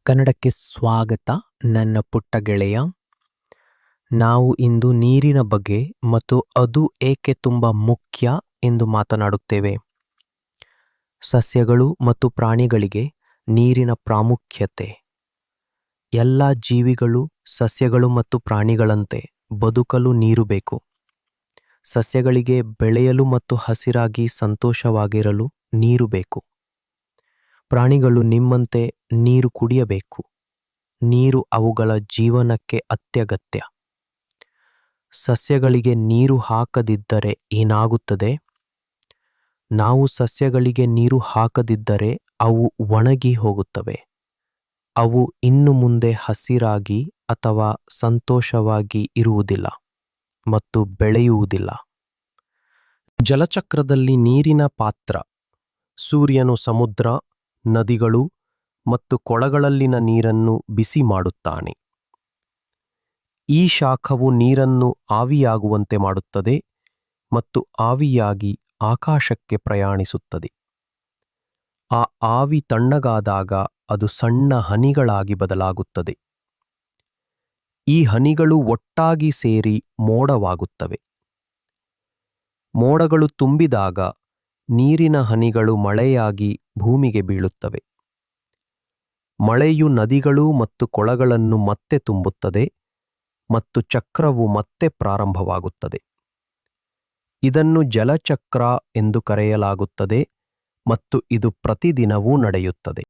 ಕನ್ನಡಕ್ಕೆ ಸ್ವಾಗತ. ನನ್ನ ಪುಟ್ಟ ಗೆಳೆಯ, ನಾವು ಇಂದು ನೀರಿನ ಬಗ್ಗೆ ಮತ್ತು ಅದು ಏಕೆ ತುಂಬ ಮುಖ್ಯ ಎಂದು ಮಾತನಾಡುತ್ತೇವೆ. ಸಸ್ಯಗಳು ಮತ್ತು ಪ್ರಾಣಿಗಳಿಗೆ ನೀರಿನ ಪ್ರಾಮುಖ್ಯತೆ. ಎಲ್ಲ ಜೀವಿಗಳು, ಸಸ್ಯಗಳು ಮತ್ತು ಪ್ರಾಣಿಗಳಂತೆ ಬದುಕಲು ನೀರು ಬೇಕು. ಸಸ್ಯಗಳಿಗೆ ಬೆಳೆಯಲು ಮತ್ತು ಹಸಿರಾಗಿ ಸಂತೋಷವಾಗಿರಲು ನೀರು ಬೇಕು. ಪ್ರಾಣಿಗಳು ನಿಮ್ಮಂತೆ ನೀರು ಕುಡಿಯಬೇಕು. ನೀರು ಅವುಗಳ ಜೀವನಕ್ಕೆ ಅತ್ಯಗತ್ಯ. ಸಸ್ಯಗಳಿಗೆ ನೀರು ಹಾಕದಿದ್ದರೆ ಏನಾಗುತ್ತದೆ? ನಾವು ಸಸ್ಯಗಳಿಗೆ ನೀರು ಹಾಕದಿದ್ದರೆ ಅವು ಒಣಗಿ ಹೋಗುತ್ತವೆ. ಅವು ಇನ್ನು ಮುಂದೆ ಹಸಿರಾಗಿ ಅಥವಾ ಸಂತೋಷವಾಗಿ ಇರುವುದಿಲ್ಲ ಮತ್ತು ಬೆಳೆಯುವುದಿಲ್ಲ. ಜಲಚಕ್ರದಲ್ಲಿ ನೀರಿನ ಪಾತ್ರ. ಸೂರ್ಯನು ಸಮುದ್ರ, ನದಿಗಳು ಮತ್ತು ಕೊಳಗಳಲ್ಲಿನ ನೀರನ್ನು ಬಿಸಿ ಮಾಡುತ್ತಾನೆ. ಈ ಶಾಖವು ನೀರನ್ನು ಆವಿಯಾಗುವಂತೆ ಮಾಡುತ್ತದೆ ಮತ್ತು ಆವಿಯಾಗಿ ಆಕಾಶಕ್ಕೆ ಪ್ರಯಾಣಿಸುತ್ತದೆ. ಆ ಆವಿ ತಣ್ಣಗಾದಾಗ ಅದು ಸಣ್ಣ ಹನಿಗಳಾಗಿ ಬದಲಾಗುತ್ತದೆ. ಈ ಹನಿಗಳು ಒಟ್ಟಾಗಿ ಸೇರಿ ಮೋಡವಾಗುತ್ತವೆ. ಮೋಡಗಳು ತುಂಬಿದಾಗ ನೀರಿನ ಹನಿಗಳು ಮಳೆಯಾಗಿ ಭೂಮಿಗೆ ಬೀಳುತ್ತವೆ. ಮಳೆಯು ನದಿಗಳು ಮತ್ತು ಕೊಳಗಳನ್ನು ಮತ್ತೆ ತುಂಬುತ್ತದೆ ಮತ್ತು ಚಕ್ರವು ಮತ್ತೆ ಪ್ರಾರಂಭವಾಗುತ್ತದೆ. ಇದನ್ನು ಜಲಚಕ್ರ ಎಂದು ಕರೆಯಲಾಗುತ್ತದೆ ಮತ್ತು ಇದು ಪ್ರತಿದಿನವೂ ನಡೆಯುತ್ತದೆ.